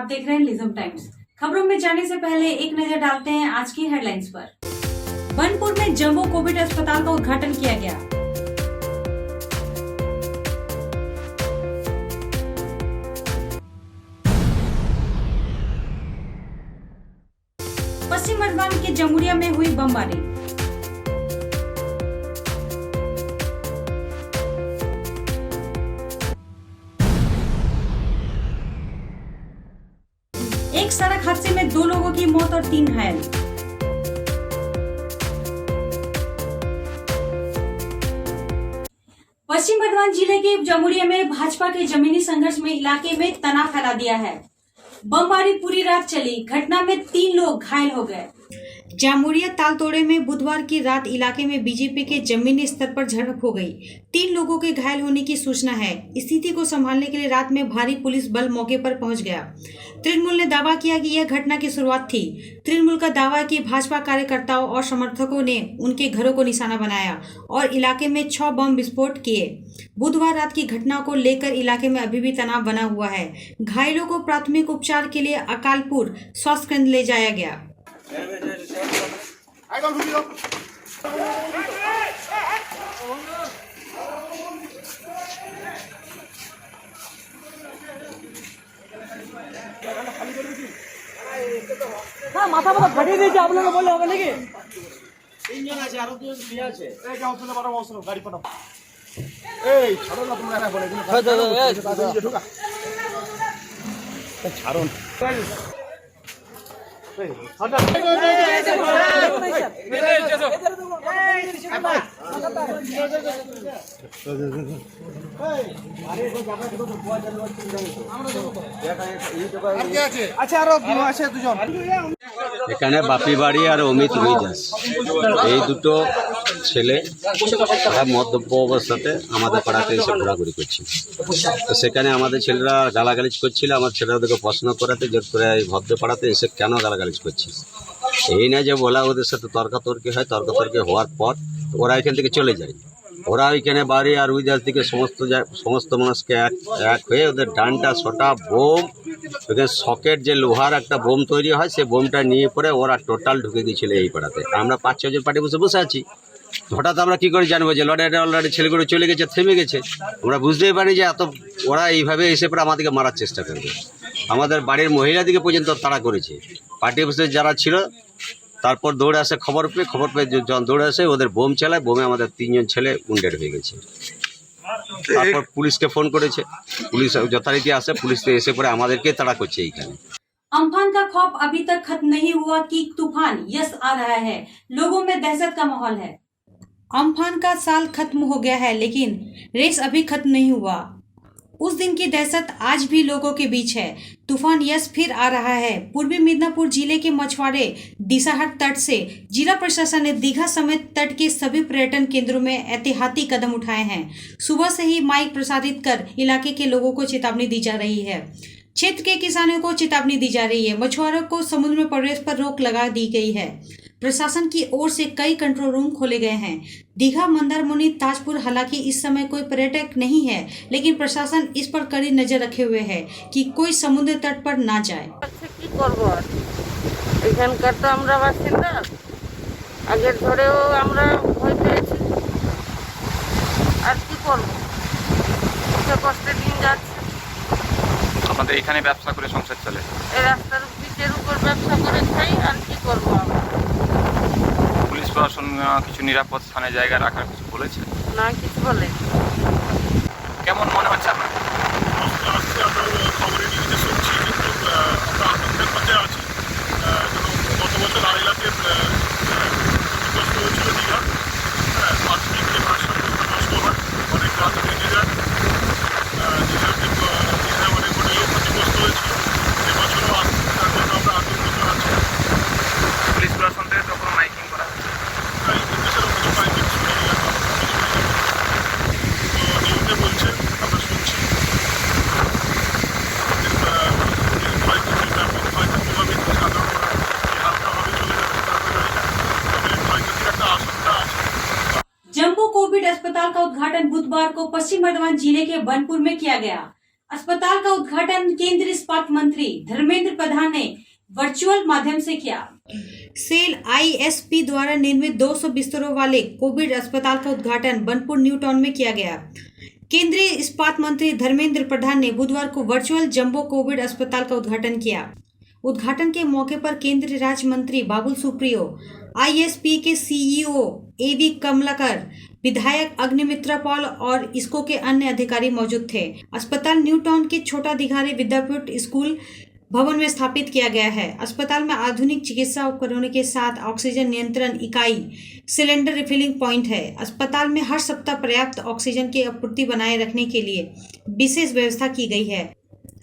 देख रहे हैं लिज्म टाइम्स। खबरों में जाने से पहले एक नजर डालते हैं आज की हेडलाइंस पर। बनपुर में जम्बो कोविड अस्पताल का उद्घाटन किया गया। पश्चिम बर्धमान के जमुरिया में हुई बमबारी। एक सड़क हादसे में 2 लोगों की मौत और 3 घायल। पश्चिम बर्धमान जिले के जमुरिया में भाजपा के जमीनी संघर्ष में इलाके में तनाव फैला दिया है। बमबारी पूरी रात चली। घटना में 3 लोग घायल हो गए। जामुरिया तालतोड़े में बुधवार की रात इलाके में बीजेपी के जमीनी स्तर पर झड़प हो गई। 3 लोगों के घायल होने की सूचना है। स्थिति को संभालने के लिए रात में भारी पुलिस बल मौके पर पहुंच गया। तृणमूल ने दावा किया कि यह घटना की शुरुआत थी। तृणमूल का दावा है कि भाजपा कार्यकर्ताओं और समर्थकों ने उनके घरों को निशाना बनाया और इलाके में 6 बम विस्फोट किए। बुधवार रात की घटना को लेकर इलाके में अभी भी तनाव बना हुआ है। घायलों को प्राथमिक उपचार के लिए अकालपुर स्वास्थ्य केंद्र ले जाया गया। মাথা মাথা ফাটিয়ে দিয়েছে আপনাকে বললে হবে নাকি? 3 জন আছে আর 2 জন দিয়ে আছে। এই যাও চলে পাঠাও অস্ত্র গাড়ি পাঠাও। এই ছাড়ো না তোমরা না বলে দিন। এই ঢোকা। ছাড়ো না। এই ছাড়া। আচ্ছা আরো আছে 2 জন। এখানে বাপি বাড়ি আর অমিত রুইদাস এই দুটো ছেলে তারা মদ্যপ অবস্থাতে আমাদের পাড়াতে এসে ঘোরাঘুরি করছিল। তো সেখানে আমাদের ছেলেরা গালাগালিজ করছিল। আমার ছেলেরা ওদেরকে প্রশ্ন করাতে যে তোরা এই ভদ্র পাড়াতে এসে কেন গালাগালিজ করছিস, এই না যে বলা ওদের সাথে তর্কাতর্কি হয়। তর্কাতর্কি হওয়ার পর ওরা এখান থেকে চলে যায়। ওরা ওইখানে বাড়ি আর উইদাস দিকে সমস্ত মানুষকে এক হয়ে ওদের ডান্ডা সোটা বোম ওখানে সকেট যে লোহার একটা বোম তৈরি হয় সে বোমটা নিয়ে পরে ওরা টোটাল ঢুকে গিয়েছিল এই পাড়াতে। আমরা 5-6 জন পার্টি বসে আছি। হঠাৎ আমরা কী করে জানবো যে অলরেডি ছেলেগুলো চলে গেছে, থেমে গেছে। আমরা বুঝতেই পারি যে এত ওরা এইভাবে এসে পরে আমাদেরকে মারার চেষ্টা করবে। আমাদের বাড়ির মহিলাদিকে পর্যন্ত তাড়া করেছে। পার্টি অফিসে যারা ছিল তারপর দৌড়ে আসে, খবর পেয়ে যখন দৌড়ে আসে ওদের বোম চালায়। বোমে আমাদের 3 জন ছেলে উন্ডেড হয়ে গেছে। তারপর পুলিশকে ফোন করেছে, পুলিশ যথারীতি আসে। পুলিশ এসে পরে আমাদেরকে তাড়া করছে এইখানে। अम्फान का खौफ अभी तक खत्म नहीं हुआ कि तूफान यस आ रहा है। लोगों में दहशत का माहौल है। अम्फान का साल खत्म हो गया है लेकिन रेस अभी खत्म नहीं हुआ। उस दिन की दहशत आज भी लोगों के बीच है। तूफान यस फिर आ रहा है। पूर्वी मिदनापुर जिले के मछुआरे दिसाहट तट से जिला प्रशासन ने दीघा समेत तट के सभी पर्यटन केंद्रों में एहतियाती कदम उठाए हैं। सुबह से ही माइक प्रसारित कर इलाके के लोगों को चेतावनी दी जा रही है। क्षेत्र के किसानों को चेतावनी दी जा रही है। मछुआरों को समुद्र में प्रवेश पर रोक लगा दी गई है। प्रशासन की ओर से कई कंट्रोल रूम खोले गए हैं। दीघा, मंदारमुनी, ताजपुर हालांकि इस समय कोई पर्यटक नहीं है, लेकिन प्रशासन इस पर कड़ी नजर रखे हुए है कि कोई समुद्र तट पर ना जाए। এখানকার তো আমরা বাসিন্দা, আগের ধরেও আমরা ভয় পেয়েছি। আর কি করবো, কষ্টে দিন যাচ্ছে। আমাদের এখানে ব্যবসা করে সংসার চলে। এই রাস্তার পিচের উপর ব্যবসা করে খাই, আর কি করবো আমরা। পুলিশ প্রশাসন কিছু নিরাপদ স্থানে জায়গা রাখার কিছু বলেছে না, কিছু বলে। কেমন মনে হচ্ছে আপনার? গত বছর 2.5 লাখের ক্ষতিগ্রস্ত হয়েছিল দীঘা। প্রাথমিক যে ভারসাম্য নষ্ট হয়, অনেক গাছ ভেঙে যায়। দীঘায় অনেক হোটেলও ক্ষতিগ্রস্ত হয়েছিল। এবছরও তার জন্য আমরা আতঙ্কিত আছি। পুলিশ প্রশাসন থেকে তো কোনো মাইকিং করা হচ্ছে? সেরকম কিছু মাইকিং শুনে নিয়মে বলছে, আমরা শুনছি। ক্ষয়ক্ষতির ব্যাপক ক্ষয়ক্ষতি হবে, সাধারণ হালকাভাবে চলে যাবে, তবে ক্ষয়ক্ষতির একটা আশঙ্কা আছে। जम्बो कोविड अस्पताल का उद्घाटन बुधवार को पश्चिम बर्धमान जिले के बनपुर में किया गया। अस्पताल का उद्घाटन केंद्रीय इस्पात मंत्री धर्मेंद्र प्रधान ने वर्चुअल माध्यम से किया। सेल आईएसपी द्वारा निर्मित 200 बिस्तरों वाले कोविड अस्पताल का उद्घाटन बनपुर न्यू टाउन में किया गया। केंद्रीय इस्पात मंत्री धर्मेंद्र प्रधान ने बुधवार को वर्चुअल जंबो कोविड अस्पताल का उद्घाटन किया। उद्घाटन के मौके पर केंद्रीय राज्य मंत्री बाबुल सुप्रियो, आईएसपी के सीईओ एवी कमलाकर, विधायक अग्निमित्रा पॉल और इसको के अन्य अधिकारी मौजूद थे। अस्पताल न्यू टाउन के छोटा दिघारी विद्यापीठ स्कूल भवन में स्थापित किया गया है। अस्पताल में आधुनिक चिकित्सा उपकरणों के साथ ऑक्सीजन नियंत्रण इकाई, सिलेंडर रिफिलिंग पॉइंट है। अस्पताल में हर सप्ताह पर्याप्त ऑक्सीजन की आपूर्ति बनाए रखने के लिए विशेष व्यवस्था की गई है।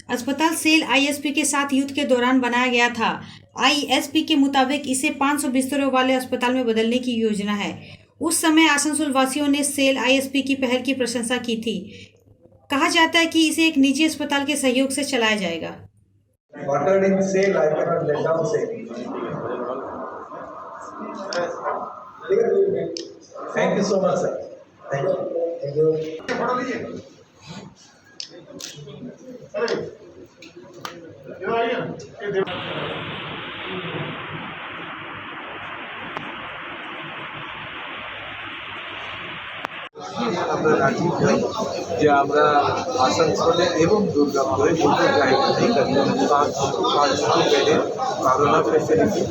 अस्पताल सेल आईएसपी के साथ युद्ध के दौरान बनाया गया था। आईएसपी के मुताबिक इसे 500 बिस्तरों वाले अस्पताल में बदलने की योजना है। उस समय आसनसोल वासियों ने सेल आईएसपी की पहल की प्रशंसा की थी। कहा जाता है कि इसे एक निजी अस्पताल के सहयोग से चलाया जाएगा। Watered in sale, I cannot let down sale. Thank you so much, sir. Thank you. Thank you. আমরা রাজি হই যে আমরা আসানসোলে এবং দুর্গাপুরে দুটো জায়গাতেই 500 বেডের করোনা ফ্যাসিলিটি,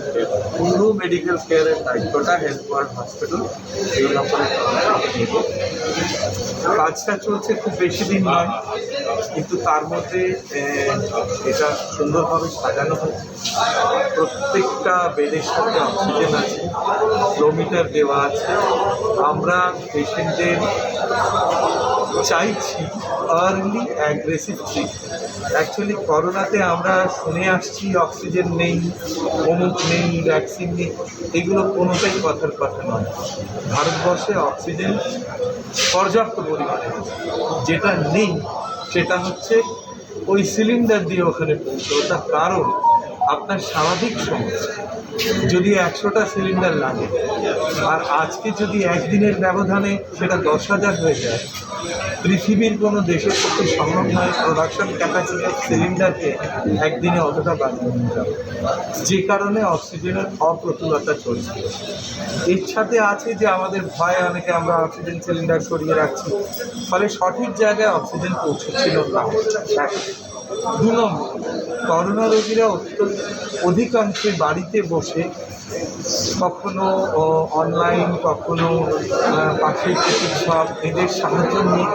পূর্ণ মেডিকেল কেয়ারের দায়িত্বটা হেলথ ওয়ার্ড হসপিটাল দুর্গাপুরে নেব। কাজটা চলছে, খুব বেশি দিন নয়, কিন্তু তার মধ্যে এটা সুন্দরভাবে সাজানো হচ্ছে। প্রত্যেকটা বেডের সাথে অক্সিজেন আছে, ফ্লোমিটার দেওয়া আছে। আমরা পেশেন্টদের চাইছি আর্লি অ্যাগ্রেসিভ ট্রিটমেন্ট। অ্যাকচুয়ালি করোনাতে আমরা শুনে আসছি অক্সিজেন নেই, অমুক নেই, ভ্যাকসিন নেই, এগুলো কোনোটাই কথার কথা নয়। ভারতবর্ষে অক্সিজেন পর্যাপ্ত পরিমাণে আছে। যেটা নেই সেটা হচ্ছে ওই সিলিন্ডার দিয়ে ওখানে পৌঁছানো। তার কারণ আপনার স্বাভাবিক সমস্যা, যদি 100টা সিলিন্ডার লাগে আর আজকে যদি একদিনের ব্যবধানে সেটা 10,000 হয়ে যায়, পৃথিবীর কোনো দেশের পক্ষে সম্ভব নয় প্রোডাকশন ক্যাপাসিটি অফ সিলিন্ডারকে একদিনে অতটা বাড়িয়ে নিয়ে যাবে। যে কারণে অক্সিজেনের অপ্রতুলতা চলছে। এর সাথে আছে যে আমাদের ভয়ে অনেকে আমরা অক্সিজেন সিলিন্ডার সরিয়ে রাখছি, ফলে সঠিক জায়গায় অক্সিজেন পৌঁছচ্ছিল না। 2 নম্বর, করোনা রোগীরা অধিকাংশে বাড়িতে বসে, কখনো অনলাইন, কখনো পাশের চিকিৎসক, এদের সাহায্য নিয়ে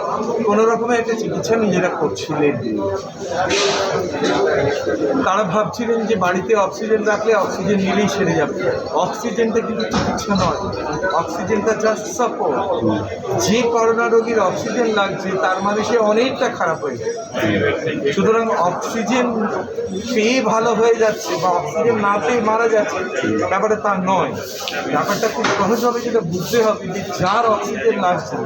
কোনো রকমের একটা চিকিৎসা নিজেরা করছিলেন। তারা ভাবছিলেন যে বাড়িতে অক্সিজেন রাখলে অক্সিজেন নিলেই সেরে যাবে। অক্সিজেনটা কিন্তু চিকিৎসা নয়, অক্সিজেনটা জাস্ট সাপোর্ট। যে করোনা রোগীর অক্সিজেন লাগছে তার মানে সে অনেকটা খারাপ হয়ে যায়। সুতরাং অক্সিজেন পেয়ে ভালো হয়ে যাচ্ছে বা অক্সিজেন না পেয়ে মারা যাচ্ছে, ব্যাপারটা তা নয়। ব্যাপারটা খুব সহজভাবে যেটা বুঝতে হবে যে যার অক্সিজেন লাগছে।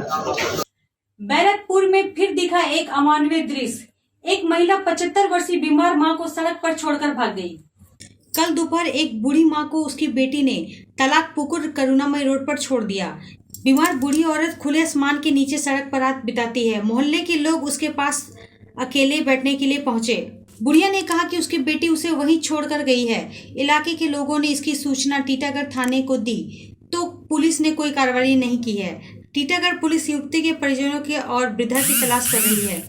बैरकपुर में फिर दिखा एक अमानवीय दृश्य। एक महिला 75 वर्षीय बीमार मां को सड़क पर छोड़कर भाग गई। कल दोपहर एक बूढ़ी मां को उसकी बेटी ने तलाक पुकुर करुणामय रोड पर छोड़ दिया। बीमार बूढ़ी औरत खुले आसमान के नीचे सड़क पर रात बिताती है। मोहल्ले के लोग उसके पास अकेले बैठने के लिए पहुंचे। बुढ़िया ने कहा कि उसकी बेटी उसे वहीं छोड़कर गई है। इलाके के लोगों ने इसकी सूचना टीटागढ़ थाने को दी तो पुलिस ने कोई कार्रवाई नहीं की है। टीटागढ़ पुलिस युवती के परिजनों के और वृद्धा की तलाश कर रही है।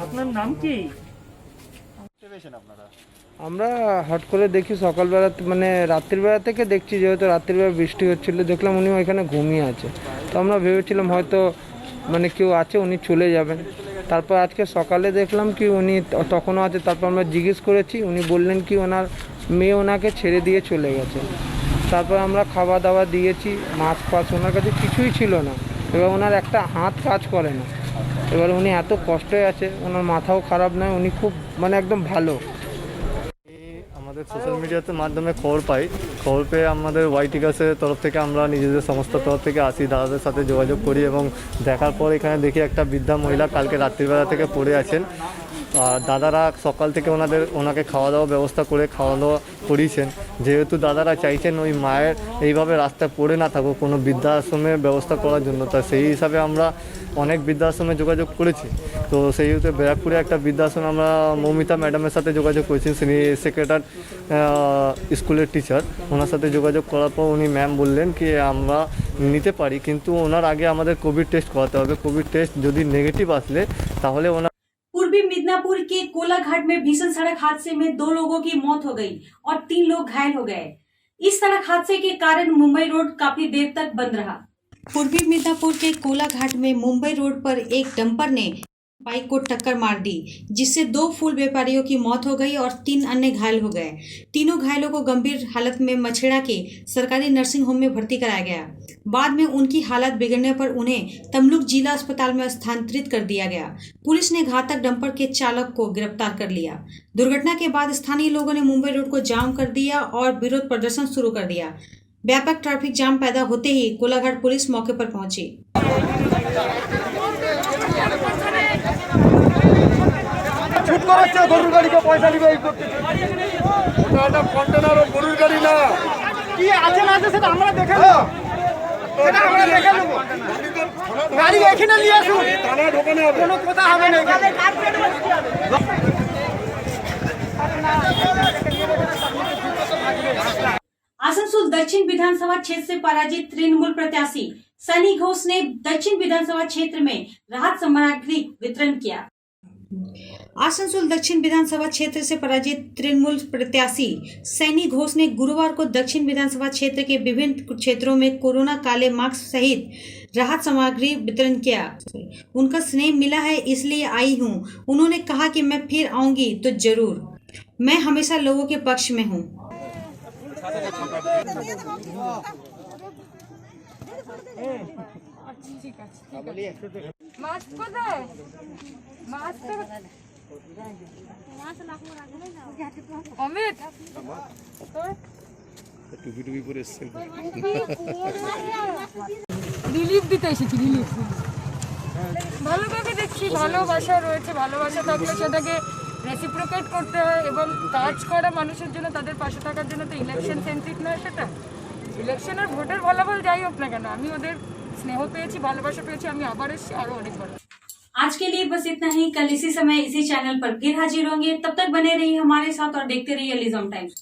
আপনার নাম কি? আমরা হট করে দেখি সকালবেলা, মানে রাত্রিবেলা থেকে দেখছি, যেহেতু রাত্রিবেলা বৃষ্টি হচ্ছিল, দেখলাম উনি ওইখানে ঘুমিয়ে আছে। তো আমরা ভেবেছিলাম হয়তো মানে কেউ আছে, উনি চলে যাবেন। তারপর আজকে সকালে দেখলাম কি উনি তখনও আছে। তারপর আমরা জিজ্ঞেস করেছি, উনি বললেন কি ওনার মেয়ে ওনাকে ছেড়ে দিয়ে চলে গেছে। তারপর আমরা খাওয়া দাওয়া দিয়েছি, মাছ ফাছ, ওনার কাছে কিছুই ছিল না। এবার ওনার একটা হাত কাজ করে না। এবার উনি এত কষ্টে আছে, ওনার মাথাও খারাপ নয়, উনি খুব মানে একদম ভালো। আমাদের সোশ্যাল মিডিয়াতে মাধ্যমে খবর পেয়ে আমাদের ওয়াইটিকাসের তরফ থেকে আমরা নিজেদের সমস্ত তরফ থেকে আসি, দাদাদের সাথে যোগাযোগ করি এবং দেখার পর এখানে দেখি একটা বৃদ্ধা মহিলা কালকে রাত্রিবেলা থেকে পড়ে আছেন। আর দাদারা সকাল থেকে ওনাকে খাওয়া দাওয়া ব্যবস্থা করে খাওয়া দাওয়া করিয়েছেন। যেহেতু দাদারা চাইছেন ওই মায়ের এইভাবে রাস্তায় পড়ে না থাকুক, কোনো বৃদ্ধাশ্রমের ব্যবস্থা করার জন্য, তা সেই হিসাবে আমরা অনেক বৃদ্ধাশ্রমে যোগাযোগ করেছি। তো সেই হতে ব্যারাকপুরে একটা বৃদ্ধাশ্রমে আমরা মৌমিতা ম্যাডামের সাথে যোগাযোগ করেছি, তিনি সেক্রেটারি স্কুলের টিচার। ওনার সাথে যোগাযোগ করার পর উনি ম্যাম বললেন কি আমরা নিতে পারি, কিন্তু ওনার আগে আমাদের কোভিড টেস্ট করাতে হবে। कोविड टेस्ट যদি নেগেটিভ আসলে তাহলে ওনার। पूर्वी मिदनापुर के कोलाघाट में भीषण सड़क हादसे में 2 लोगों की मौत हो गई और 3 लोग घायल हो गए। इस सड़क हादसे के कारण मुंबई रोड काफी देर तक बंद रहा। पूर्वी मिदनापुर के कोलाघाट में मुंबई रोड पर एक डंपर ने बाइक को टक्कर मार दी, जिससे 2 फूल व्यापारियों की मौत हो गई और 3 अन्य घायल हो गए। तीनों घायलों को गंभीर हालत में मछेड़ा के सरकारी नर्सिंग होम में भर्ती कराया गया। बाद में उनकी हालत बिगड़ने पर उन्हें तमलुक जिला अस्पताल में स्थानांतरित कर दिया गया। पुलिस ने घातक डंपर के चालक को गिरफ्तार कर लिया। दुर्घटना के बाद स्थानीय लोगों ने मुंबई रोड को जाम कर दिया और विरोध प्रदर्शन शुरू कर दिया। व्यापक ट्रैफिक जाम पैदा होते ही कोलाघाट पुलिस मौके पर पहुंची। গরুর গাড়িকে পয়সা দিবে এই করতে ওটা কন্টেনার ও গরুর গাড়ি না কি আছে না আছে সেটা আমরা দেখে নেব সেটা আমরা দেখে নেব গাড়ি এখানে নিয়ে আসুন থানায় ঢোকানো হবে কোনো কথা হবে না এখানে आसनसोल दक्षिण विधानसभा क्षेत्र से पराजित तृणमूल प्रत्याशी सनी घोष ने दक्षिण विधानसभा क्षेत्र में राहत सामग्री वितरण किया। आसनसोल दक्षिण विधानसभा क्षेत्र से पराजित तृणमूल प्रत्याशी सैनी घोष ने गुरुवार को दक्षिण विधानसभा क्षेत्र के विभिन्न क्षेत्रों में कोरोना काले मास्क सहित राहत सामग्री वितरण किया। उनका स्नेह मिला है इसलिए आई हूँ। उन्होंने कहा कि मैं फिर आऊंगी तो जरूर, मैं हमेशा लोगों के पक्ष में हूँ। অমিত রিলিফ দিতে এসেছি, রিলিফ ভালোভাবে দেখছি। ভালোবাসা রয়েছে, ভালোবাসা থাকলে সেটাকে রেসিপ্রোকেট করতে হয় এবং কাজ করা মানুষের জন্য, তাদের পাশে থাকার জন্য। তো ইলেকশন সেন্ট্রিক নয় সেটা, ইলেকশনের ভোটের ফলাফল যাই হোক না কেন, আমি ওদের স্নেহ পেয়েছি, ভালোবাসা পেয়েছি, আমি আবার এসেছি আরো অনেক ভালো। आज के लिए बस इतना ही। कल इसी समय इसी चैनल पर फिर हाजिर होंगे। तब तक बने रहिए हमारे साथ और देखते रहिए एलिज़म टाइम्स।